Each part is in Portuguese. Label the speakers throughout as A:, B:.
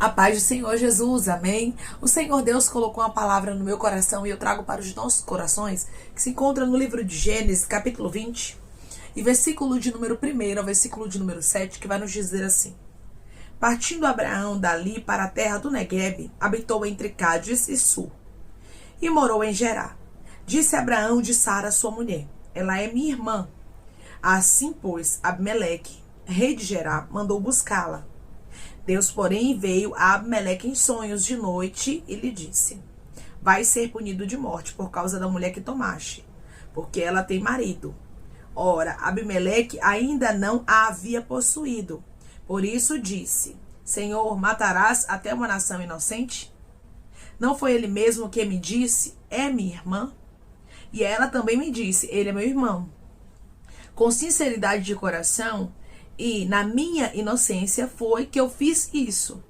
A: A paz do Senhor Jesus, amém? O Senhor Deus colocou uma palavra no meu coração e eu trago para os nossos corações, que se encontra no livro de Gênesis, capítulo 20, e versículo de número 1 ao versículo de número 7, que vai nos dizer assim: Partindo Abraão dali para a terra do Neguebe, habitou entre Cádiz e Sur, e morou em Gerá. Disse Abraão de Sara, sua mulher: ela é minha irmã. Assim, pois, Abimeleque, rei de Gerá, mandou buscá-la. Deus, porém, veio a Abimeleque em sonhos de noite e lhe disse: vai ser punido de morte por causa da mulher que tomaste, porque ela tem marido. Ora, Abimeleque ainda não a havia possuído. Por isso disse: Senhor, matarás até uma nação inocente? Não foi ele mesmo que me disse: é minha irmã? E ela também me disse: ele é meu irmão. Com sinceridade de coração e na minha inocência foi que eu fiz isso.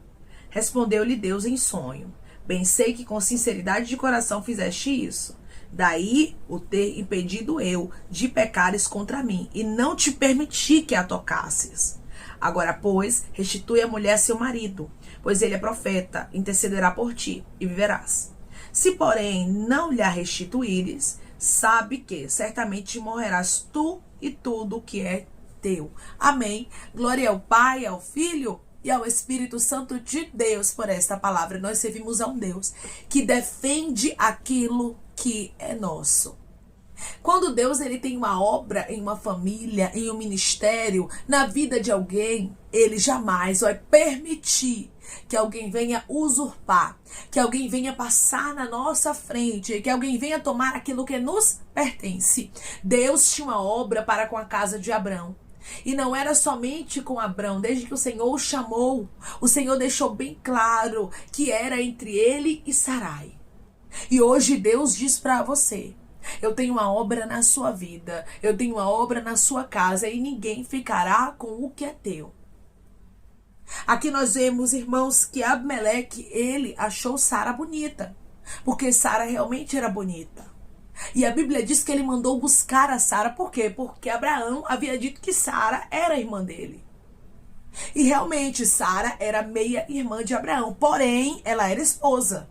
A: Respondeu-lhe Deus em sonho: bem sei que com sinceridade de coração fizeste isso. Daí o ter impedido eu de pecares contra mim, e não te permiti que a tocasses. Agora, pois, restitui a mulher a seu marido, pois ele é profeta, intercederá por ti, e viverás. Se, porém, não lhe a restituíres, sabe que certamente morrerás tu e tudo que é teu. Amém. Glória ao Pai, ao Filho e ao Espírito Santo de Deus por esta palavra. Nós servimos a um Deus que defende aquilo que é nosso. Quando Deus ele tem uma obra em uma família, em um ministério, na vida de alguém, ele jamais vai permitir que alguém venha usurpar, que alguém venha passar na nossa frente, que alguém venha tomar aquilo que nos pertence. Deus tinha uma obra para com a casa de Abrão. E não era somente com Abrão, desde que o Senhor o chamou, o Senhor deixou bem claro que era entre ele e Sarai. E hoje Deus diz para você: eu tenho uma obra na sua vida, eu tenho uma obra na sua casa, e ninguém ficará com o que é teu. Aqui nós vemos, irmãos, que Abimeleque, ele achou Sara bonita, porque Sara realmente era bonita. E a Bíblia diz que ele mandou buscar a Sara. Por quê? Porque Abraão havia dito que Sara era irmã dele. E realmente Sara era meia-irmã de Abraão, porém ela era esposa.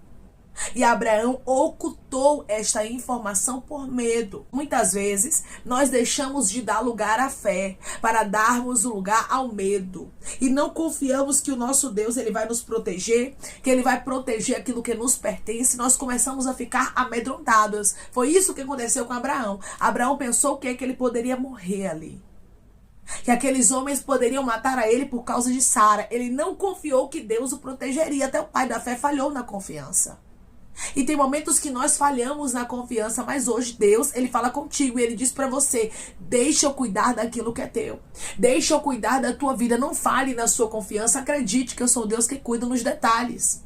A: E Abraão ocultou esta informação por medo. Muitas vezes nós deixamos de dar lugar à fé para darmos lugar ao medo. E não confiamos que o nosso Deus ele vai nos proteger, que ele vai proteger aquilo que nos pertence. Nós começamos a ficar amedrontados. Foi isso que aconteceu com Abraão. Abraão pensou que ele poderia morrer ali, que aqueles homens poderiam matar a ele por causa de Sara. Ele não confiou que Deus o protegeria. Até o pai da fé falhou na confiança. E tem momentos que nós falhamos na confiança, mas hoje Deus, ele fala contigo e ele diz pra você: deixa eu cuidar daquilo que é teu, deixa eu cuidar da tua vida, não fale na sua confiança, acredite que eu sou Deus que cuida nos detalhes.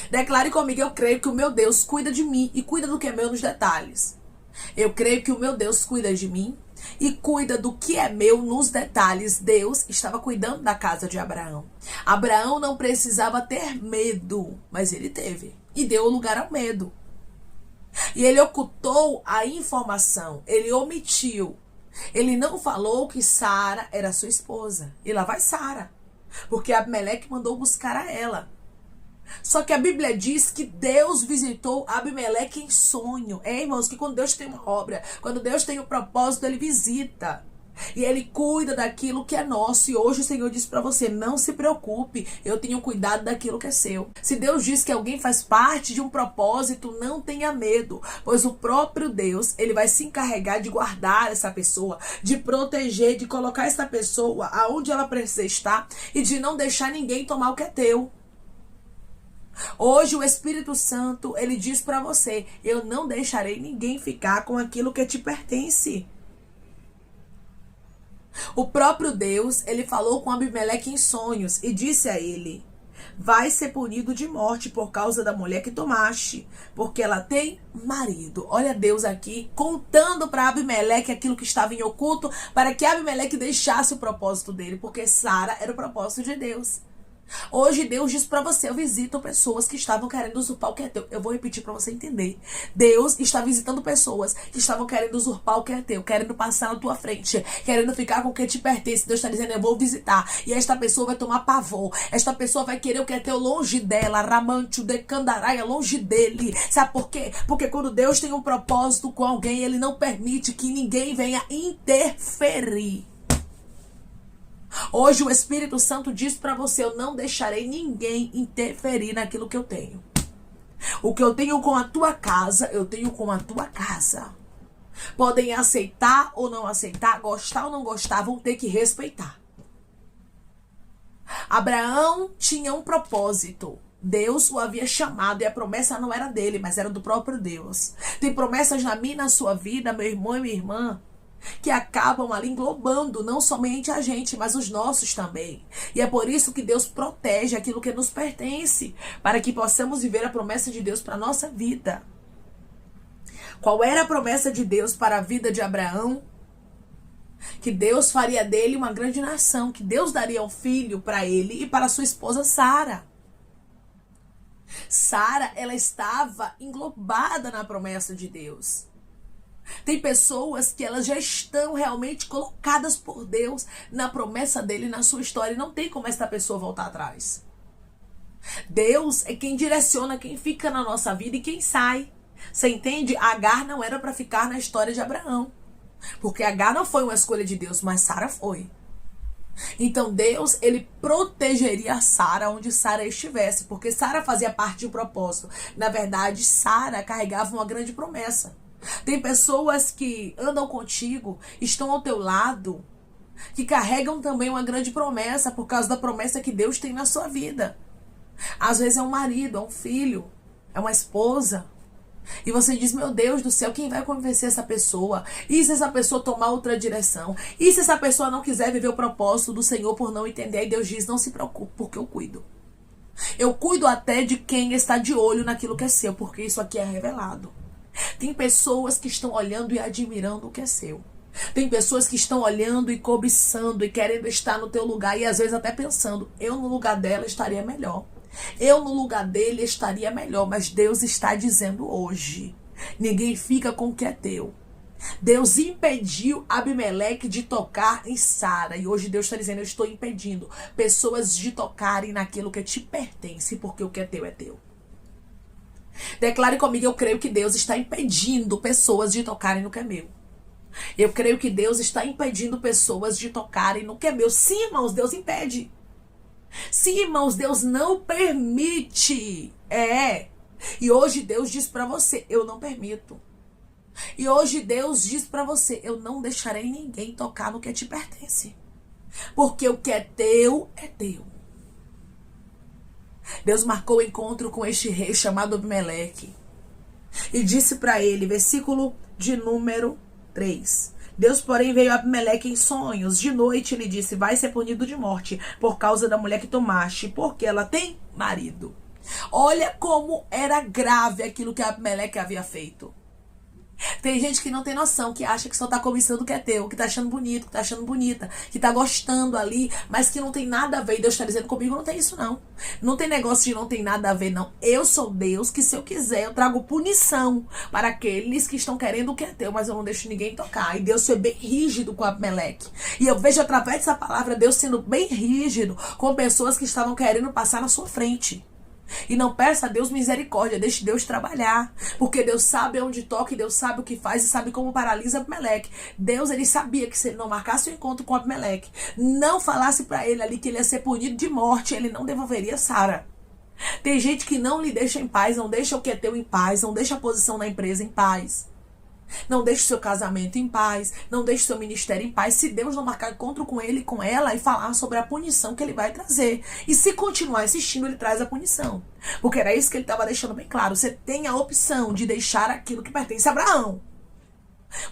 A: Declare comigo: eu creio que o meu Deus cuida de mim e cuida do que é meu nos detalhes. Eu creio que o meu Deus cuida de mim e cuida do que é meu nos detalhes. Deus estava cuidando da casa de Abraão. Abraão não precisava ter medo, mas ele teve. E deu lugar ao medo. E ele ocultou a informação. Ele omitiu. Ele não falou que Sara era sua esposa. E lá vai Sara, porque Abimeleque mandou buscar a ela. Só que a Bíblia diz que Deus visitou Abimeleque em sonho. Irmãos, que quando Deus tem uma obra, quando Deus tem um propósito, ele visita. E ele cuida daquilo que é nosso. E hoje o Senhor diz para você: não se preocupe, eu tenho cuidado daquilo que é seu. Se Deus diz que alguém faz parte de um propósito, não tenha medo, pois o próprio Deus, ele vai se encarregar de guardar essa pessoa, de proteger, de colocar essa pessoa aonde ela precisa estar e de não deixar ninguém tomar o que é teu. Hoje o Espírito Santo, ele diz para você: eu não deixarei ninguém ficar com aquilo que te pertence. O próprio Deus, ele falou com Abimeleque em sonhos e disse a ele: vai ser punido de morte por causa da mulher que tomaste, porque ela tem marido. Olha Deus aqui contando para Abimeleque aquilo que estava em oculto, para que Abimeleque deixasse o propósito dele, porque Sara era o propósito de Deus. Hoje Deus diz pra você: eu visito pessoas que estavam querendo usurpar o que é teu. Eu vou repetir pra você entender. Deus está visitando pessoas que estavam querendo usurpar o que é teu, querendo passar na tua frente, querendo ficar com o que te pertence. Deus está dizendo: eu vou visitar. E esta pessoa vai tomar pavor. Esta pessoa vai querer o que é teu longe dela. Ramante de Candaraia, longe dele. Sabe por quê? Porque quando Deus tem um propósito com alguém, ele não permite que ninguém venha interferir. Hoje o Espírito Santo diz pra você: eu não deixarei ninguém interferir naquilo que eu tenho. O que eu tenho com a tua casa, eu tenho com a tua casa. Podem aceitar ou não aceitar, gostar ou não gostar, vão ter que respeitar. Abraão tinha um propósito. Deus o havia chamado e a promessa não era dele, mas era do próprio Deus. Tem promessas na minha e na sua vida, meu irmão e minha irmã, que acabam ali englobando não somente a gente, mas os nossos também. E é por isso que Deus protege aquilo que nos pertence, para que possamos viver a promessa de Deus para a nossa vida. Qual era a promessa de Deus para a vida de Abraão? Que Deus faria dele uma grande nação, que Deus daria um filho para ele e para sua esposa Sara. Sara, ela estava englobada na promessa de Deus. Tem pessoas que elas já estão realmente colocadas por Deus na promessa dele, na sua história. E não tem como essa pessoa voltar atrás. Deus é quem direciona quem fica na nossa vida e quem sai. Você entende? Agar não era para ficar na história de Abraão. Porque Agar não foi uma escolha de Deus, mas Sara foi. Então Deus, ele protegeria Sara onde Sara estivesse. Porque Sara fazia parte de um propósito. Na verdade, Sara carregava uma grande promessa. Tem pessoas que andam contigo, estão ao teu lado, que carregam também uma grande promessa por causa da promessa que Deus tem na sua vida. Às vezes é um marido, é um filho, é uma esposa. E você diz: meu Deus do céu, quem vai convencer essa pessoa? E se essa pessoa tomar outra direção? E se essa pessoa não quiser viver o propósito do Senhor por não entender? Aí Deus diz: não se preocupe, porque eu cuido. Eu cuido até de quem está de olho naquilo que é seu, porque isso aqui é revelado. Tem pessoas que estão olhando e admirando o que é seu. Tem pessoas que estão olhando e cobiçando e querendo estar no teu lugar e às vezes até pensando: eu no lugar dela estaria melhor. Eu no lugar dele estaria melhor. Mas Deus está dizendo hoje: ninguém fica com o que é teu. Deus impediu Abimeleque de tocar em Sara. E hoje Deus está dizendo: eu estou impedindo pessoas de tocarem naquilo que te pertence, porque o que é teu é teu. Declare comigo: eu creio que Deus está impedindo pessoas de tocarem no que é meu. Eu creio que Deus está impedindo pessoas de tocarem no que é meu. Sim, irmãos, Deus impede. Sim, irmãos, Deus não permite. E hoje Deus diz pra você: eu não permito. E hoje Deus diz pra você: eu não deixarei ninguém tocar no que te pertence. Porque o que é teu é teu. Deus marcou o encontro com este rei chamado Abimeleque e disse para ele, versículo de número 3. Deus, porém, veio a Abimeleque em sonhos. De noite lhe disse: vai ser punido de morte por causa da mulher que tomaste, porque ela tem marido. Olha como era grave aquilo que Abimeleque havia feito. Tem gente que não tem noção, que acha que só tá cobiçando o que é teu, que tá achando bonito, que tá achando bonita, que tá gostando ali, mas que não tem nada a ver. E Deus tá dizendo: comigo não tem isso não. Não tem negócio de não tem nada a ver não. Eu sou Deus que, se eu quiser, eu trago punição para aqueles que estão querendo o que é teu, mas eu não deixo ninguém tocar. E Deus foi bem rígido com Abimeleque. E eu vejo através dessa palavra Deus sendo bem rígido com pessoas que estavam querendo passar na sua frente. E não peça a Deus misericórdia, deixe Deus trabalhar, porque Deus sabe onde toca e Deus sabe o que faz e sabe como paralisa Abimeleque. Deus, ele sabia que se ele não marcasse o encontro com Abimeleque, não falasse para ele ali que ele ia ser punido de morte, ele não devolveria Sara. Tem gente que não lhe deixa em paz, não deixa o que é teu em paz, não deixa a posição na empresa em paz, não deixa o seu casamento em paz, não deixa o seu ministério em paz, se Deus não marcar encontro com ele e com ela e falar sobre a punição que ele vai trazer. E se continuar insistindo, ele traz a punição. Porque era isso que ele estava deixando bem claro. Você tem a opção de deixar aquilo que pertence a Abraão.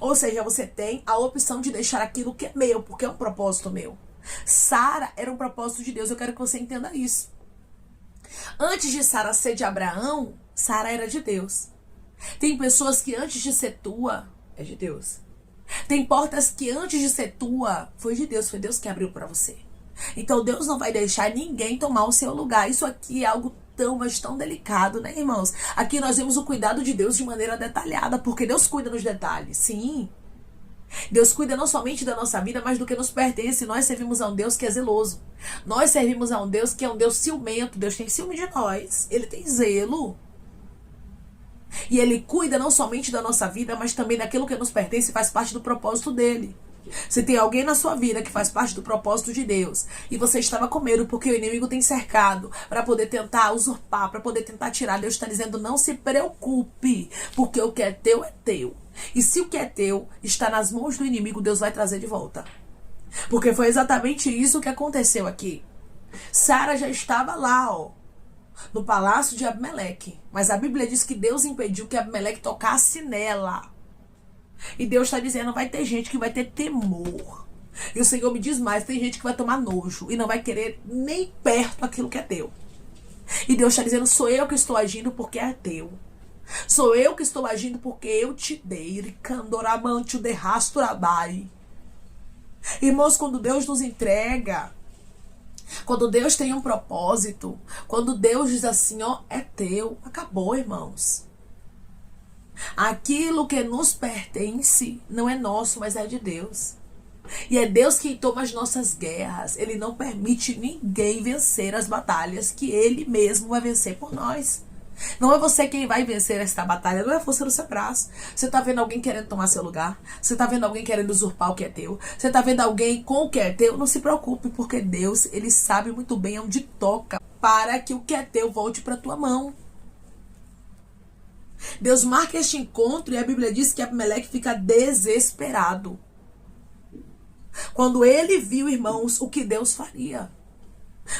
A: Ou seja, você tem a opção de deixar aquilo que é meu, porque é um propósito meu. Sara era um propósito de Deus, eu quero que você entenda isso. Antes de Sara ser de Abraão, Sara era de Deus. Tem pessoas que antes de ser tua, é de Deus. Tem portas que antes de ser tua, foi de Deus, foi Deus que abriu para você. Então Deus não vai deixar ninguém tomar o seu lugar. Isso aqui é algo tão, mas tão delicado, né, irmãos? Aqui nós vemos o cuidado de Deus de maneira detalhada, porque Deus cuida nos detalhes, sim. Deus cuida não somente da nossa vida, mas do que nos pertence. Nós servimos a um Deus que é zeloso. Nós servimos a um Deus que é um Deus ciumento. Deus tem ciúme de nós. Ele tem zelo. E Ele cuida não somente da nossa vida, mas também daquilo que nos pertence e faz parte do propósito dele. Se tem alguém na sua vida que faz parte do propósito de Deus e você estava com medo porque o inimigo tem cercado para poder tentar usurpar, para poder tentar tirar, Deus está dizendo: não se preocupe, porque o que é teu é teu. E se o que é teu está nas mãos do inimigo, Deus vai trazer de volta. Porque foi exatamente isso que aconteceu aqui. Sara já estava lá, no palácio de Abimeleque. Mas a Bíblia diz que Deus impediu que Abimeleque tocasse nela. E Deus está dizendo: vai ter gente que vai ter temor. E o Senhor me diz mais: tem gente que vai tomar nojo e não vai querer nem perto aquilo que é teu. E Deus está dizendo: sou eu que estou agindo porque é teu. Sou eu que estou agindo porque eu te dei. Irmãos, quando Deus nos entrega, quando Deus tem um propósito, quando Deus diz assim: é teu, acabou, irmãos. Aquilo que nos pertence não é nosso, mas é de Deus. E é Deus quem toma as nossas guerras. Ele não permite ninguém vencer as batalhas que Ele mesmo vai vencer por nós. Não é você quem vai vencer esta batalha, não é força do seu braço. Você está vendo alguém querendo tomar seu lugar? Você está vendo alguém querendo usurpar o que é teu? Você está vendo alguém com o que é teu? Não se preocupe, porque Deus, Ele sabe muito bem onde toca para que o que é teu volte para a tua mão. Deus marca este encontro e a Bíblia diz que Abimeleque fica desesperado. Quando ele viu, irmãos, o que Deus faria.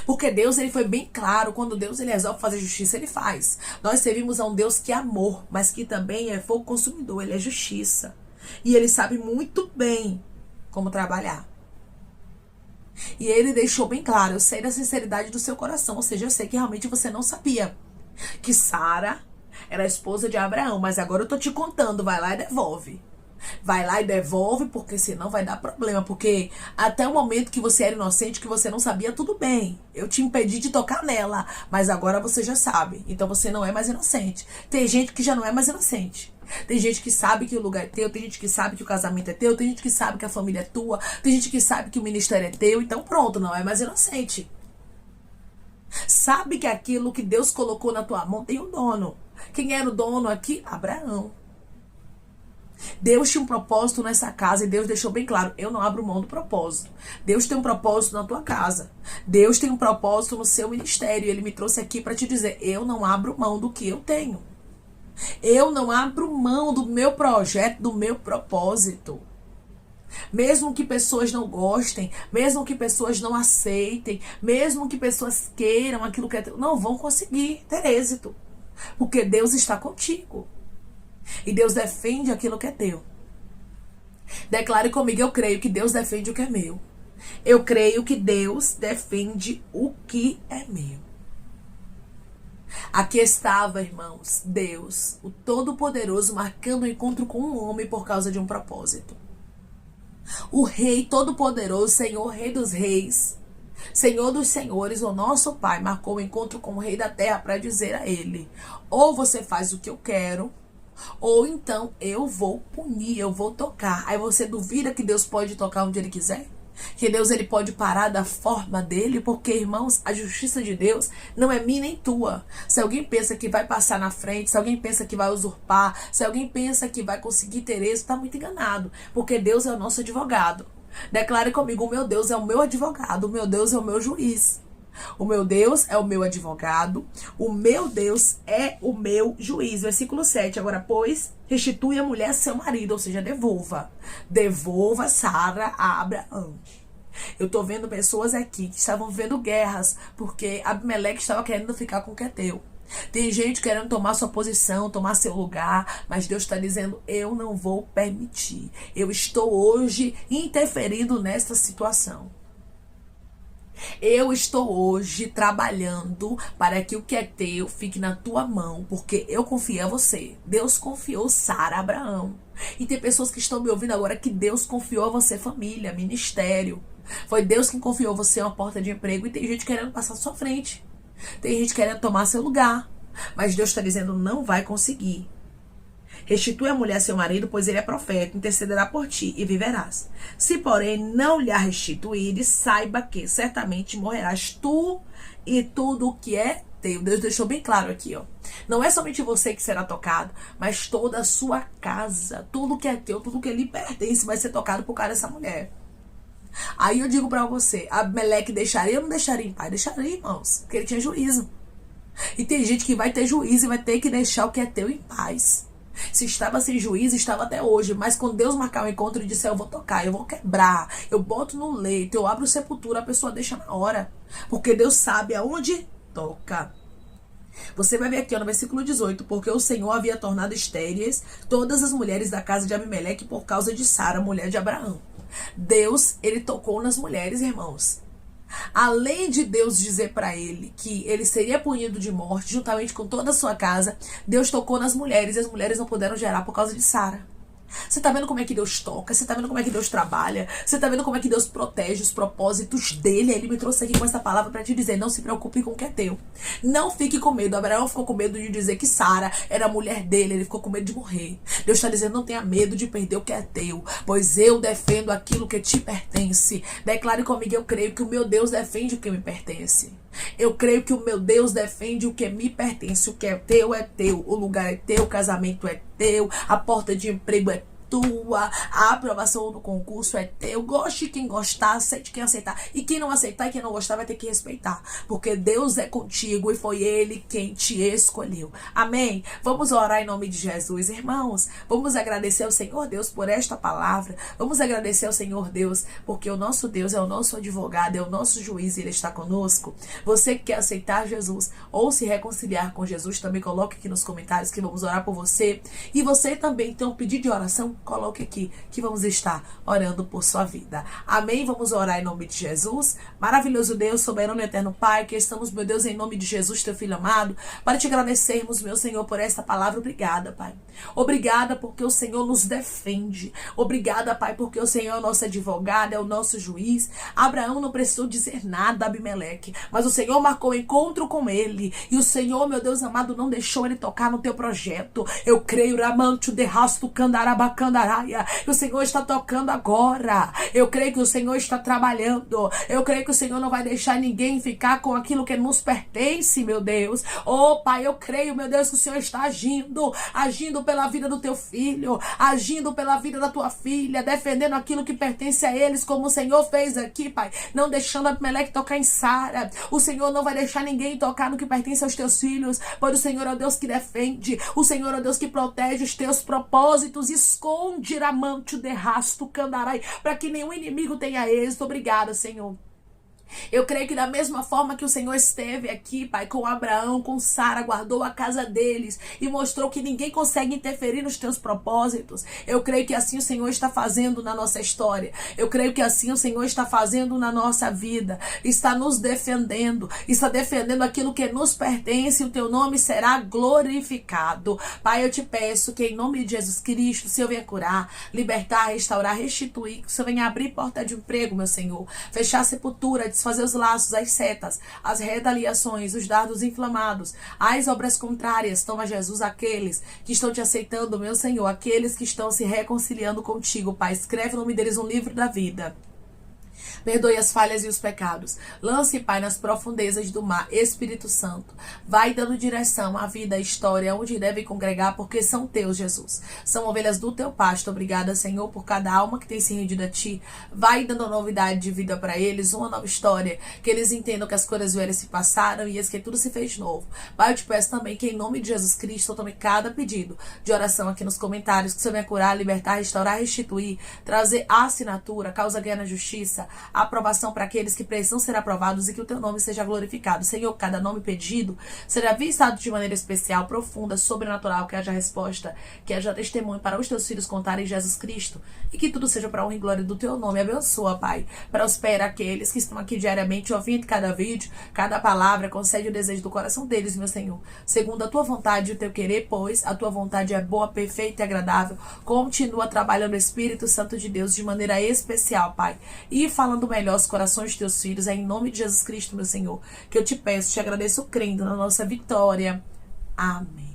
A: Porque Deus, ele foi bem claro. Quando Deus, ele resolve fazer justiça, ele faz. Nós servimos a um Deus que é amor, mas que também é fogo consumidor. Ele é justiça. E ele sabe muito bem como trabalhar. E ele deixou bem claro: eu sei da sinceridade do seu coração. Ou seja, eu sei que realmente você não sabia que Sara era a esposa de Abraão. Mas agora eu tô te contando. Vai lá e devolve. Vai lá e devolve, porque senão vai dar problema. Porque até o momento que você era inocente, que você não sabia, tudo bem. Eu te impedi de tocar nela, mas agora você já sabe. Então você não é mais inocente. Tem gente que já não é mais inocente. Tem gente que sabe que o lugar é teu. Tem gente que sabe que o casamento é teu. Tem gente que sabe que a família é tua. Tem gente que sabe que o ministério é teu. Então pronto, não é mais inocente. Sabe que aquilo que Deus colocou na tua mão tem um dono. Quem era o dono aqui? Abraão. Deus tinha um propósito nessa casa e Deus deixou bem claro: eu não abro mão do propósito. Deus tem um propósito na tua casa. Deus tem um propósito no seu ministério. Ele me trouxe aqui para te dizer: eu não abro mão do que eu tenho. Eu não abro mão do meu projeto, do meu propósito. Mesmo que pessoas não gostem, mesmo que pessoas não aceitem, mesmo que pessoas queiram aquilo que é teu, não vão conseguir ter êxito. Porque Deus está contigo. E Deus defende aquilo que é teu. Declare comigo: eu creio que Deus defende o que é meu. Eu creio que Deus defende o que é meu. Aqui estava, irmãos, Deus, o Todo-Poderoso, marcando um encontro com um homem por causa de um propósito. O Rei Todo-Poderoso, Senhor, Rei dos Reis, Senhor dos Senhores, o nosso Pai, marcou um encontro com o Rei da Terra para dizer a ele: ou você faz o que eu quero, ou então eu vou punir, eu vou tocar. Aí você duvida que Deus pode tocar onde Ele quiser? Que Deus, ele pode parar da forma dele? Porque, irmãos, a justiça de Deus não é minha nem tua. Se alguém pensa que vai passar na frente, se alguém pensa que vai usurpar, se alguém pensa que vai conseguir ter êxito, está muito enganado. Porque Deus é o nosso advogado. Declare comigo: o meu Deus é o meu advogado, o meu Deus é o meu juiz. O meu Deus é o meu advogado, o meu Deus é o meu juiz. Versículo 7. Agora, pois, restitui a mulher a seu marido, ou seja, devolva. Devolva Sara a Abraão. Eu tô vendo pessoas aqui que estavam vendo guerras, porque Abimeleque estava querendo ficar com o que é teu. Tem gente querendo tomar sua posição, tomar seu lugar, mas Deus está dizendo: eu não vou permitir. Eu estou hoje interferindo nesta situação. Eu estou hoje trabalhando para que o que é teu fique na tua mão, porque eu confiei a você. Deus confiou Sara a Abraão. E tem pessoas que estão me ouvindo agora que Deus confiou a você, família, ministério. Foi Deus quem confiou você uma porta de emprego e tem gente querendo passar na sua frente. Tem gente querendo tomar seu lugar. Mas Deus está dizendo, não vai conseguir. Restitui a mulher a seu marido, pois ele é profeta, intercederá por ti e viverás. Se, porém, não lhe a restituíres, saiba que certamente morrerás tu e tudo o que é teu. Deus deixou bem claro aqui, ó. Não é somente você que será tocado, mas toda a sua casa, tudo que é teu, tudo que lhe pertence vai ser tocado por causa dessa mulher. Aí eu digo pra você, Abimeleque deixaria ou não deixaria em paz? Deixaria, irmãos, porque ele tinha juízo. E tem gente que vai ter juízo e vai ter que deixar o que é teu em paz. Se estava sem juízo, estava até hoje. Mas quando Deus marcar um encontro e disser, eu vou tocar, eu vou quebrar, eu boto no leito, eu abro sepultura, a pessoa deixa na hora. Porque Deus sabe aonde toca. Você vai ver aqui ó, no versículo 18. Porque o Senhor havia tornado estéreis todas as mulheres da casa de Abimeleque por causa de Sara, mulher de Abraão. Deus, ele tocou nas mulheres, irmãos. Além de Deus dizer para ele que ele seria punido de morte juntamente com toda a sua casa, Deus tocou nas mulheres e as mulheres não puderam gerar por causa de Sara. Você tá vendo como é que Deus toca? Você tá vendo como é que Deus trabalha? Você tá vendo como é que Deus protege os propósitos dele? Ele me trouxe aqui com essa palavra para te dizer, não se preocupe com o que é teu. Não fique com medo. Abraão ficou com medo de dizer que Sara era a mulher dele. Ele ficou com medo de morrer. Deus está dizendo, não tenha medo de perder o que é teu, pois eu defendo aquilo que te pertence. Declare comigo, eu creio que o meu Deus defende o que me pertence. Eu creio que o meu Deus defende o que me pertence. O que é teu, o lugar é teu, o casamento é teu, a porta de emprego é tua, a aprovação do concurso é teu. Goste quem gostar, aceite quem aceitar. E quem não aceitar e quem não gostar vai ter que respeitar. Porque Deus é contigo e foi Ele quem te escolheu. Amém? Vamos orar em nome de Jesus, irmãos. Vamos agradecer ao Senhor Deus por esta palavra. Vamos agradecer ao Senhor Deus, porque o nosso Deus é o nosso advogado, é o nosso juiz e Ele está conosco. Você que quer aceitar Jesus ou se reconciliar com Jesus, também coloque aqui nos comentários que vamos orar por você. E você também tem um pedido de oração, coloque aqui que vamos estar orando por sua vida. Amém? Vamos orar em nome de Jesus. Maravilhoso Deus, soberano e eterno Pai, que estamos, meu Deus, em nome de Jesus, teu Filho amado, para te agradecermos, meu Senhor, por esta palavra. Obrigada, Pai. Obrigada porque o Senhor nos defende. Obrigada, Pai, porque o Senhor é o nosso advogado, é o nosso juiz. Abraão não precisou dizer nada a Abimeleque, mas o Senhor marcou encontro com ele. E o Senhor, meu Deus amado, não deixou ele tocar no teu projeto. Eu creio, Ramancho de Rasto Candarabacanda. O Senhor está tocando agora. Eu creio que o Senhor está trabalhando. Eu creio que o Senhor não vai deixar ninguém ficar com aquilo que nos pertence, meu Deus. Oh, Pai, eu creio, meu Deus, que o Senhor está agindo pela vida do teu filho, agindo pela vida da tua filha, defendendo aquilo que pertence a eles, como o Senhor fez aqui, Pai, não deixando Abimeleque tocar em Sara. O Senhor não vai deixar ninguém tocar no que pertence aos teus filhos, pois o Senhor é o Deus que defende, o Senhor é o Deus que protege os teus propósitos, esconde Ramancho de Rasto Candarai, para que nenhum inimigo tenha êxito. Obrigada, Senhor. Eu creio que da mesma forma que o Senhor esteve aqui, Pai, com Abraão, com Sara, guardou a casa deles e mostrou que ninguém consegue interferir nos teus propósitos. Eu creio que assim o Senhor está fazendo na nossa história. Eu creio que assim o Senhor está fazendo na nossa vida. Está nos defendendo, está defendendo aquilo que nos pertence e o teu nome será glorificado. Pai, eu te peço que em nome de Jesus Cristo, o Senhor venha curar, libertar, restaurar, restituir, que o Senhor venha abrir porta de emprego, meu Senhor, fechar a sepultura, desfazer os laços, as setas, as retaliações, os dardos inflamados, as obras contrárias. Toma, Jesus, aqueles que estão te aceitando, meu Senhor, aqueles que estão se reconciliando contigo, Pai. Escreve o nome deles no livro da vida. Perdoe as falhas e os pecados. Lance, Pai, nas profundezas do mar. Espírito Santo, vai dando direção à vida, à história, onde devem congregar, porque são teus, Jesus. São ovelhas do teu pasto. Obrigada, Senhor, por cada alma que tem se rendido a ti. Vai dando novidade de vida para eles, uma nova história. Que eles entendam que as coisas velhas se passaram e que tudo se fez novo. Pai, eu te peço também que em nome de Jesus Cristo eu tome cada pedido de oração aqui nos comentários, que o Senhor venha curar, libertar, restaurar, restituir, trazer a assinatura, causa ganha na justiça, a aprovação para aqueles que precisam ser aprovados e que o teu nome seja glorificado. Senhor, cada nome pedido será visitado de maneira especial, profunda, sobrenatural, que haja resposta, que haja testemunho para os teus filhos contarem Jesus Cristo e que tudo seja para honra e glória do teu nome. Abençoa, Pai. Prospera aqueles que estão aqui diariamente ouvindo cada vídeo, cada palavra, concede o desejo do coração deles, meu Senhor, segundo a tua vontade e o teu querer, pois a tua vontade é boa, perfeita e agradável. Continua trabalhando o Espírito Santo de Deus de maneira especial, Pai, e falando melhor aos corações de teus filhos. É em nome de Jesus Cristo, meu Senhor, que eu te peço, te agradeço crendo na nossa vitória. Amém.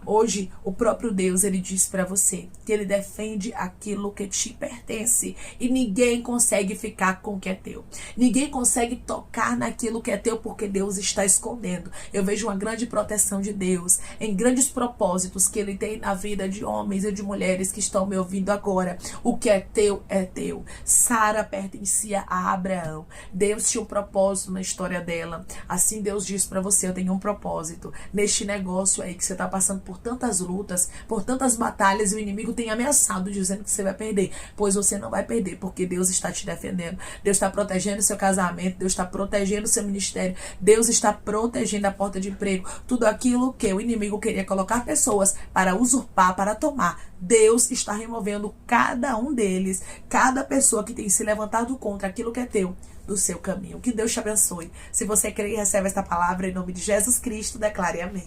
A: Hoje, o próprio Deus, ele diz para você que ele defende aquilo que te pertence. E ninguém consegue ficar com o que é teu. Ninguém consegue tocar naquilo que é teu porque Deus está escondendo. Eu vejo uma grande proteção de Deus em grandes propósitos que ele tem na vida de homens e de mulheres que estão me ouvindo agora. O que é teu é teu. Sara pertencia a Abraão. Deus tinha um propósito na história dela. Assim Deus diz para você, eu tenho um propósito neste negócio aí que você está passando por tantas lutas, por tantas batalhas, e o inimigo tem ameaçado dizendo que você vai perder, pois você não vai perder, porque Deus está te defendendo, Deus está protegendo o seu casamento, Deus está protegendo o seu ministério, Deus está protegendo a porta de emprego, tudo aquilo que o inimigo queria colocar pessoas para usurpar, para tomar, Deus está removendo cada um deles, cada pessoa que tem se levantado contra aquilo que é teu, do seu caminho. Que Deus te abençoe. Se você crê e recebe esta palavra em nome de Jesus Cristo, declare amém.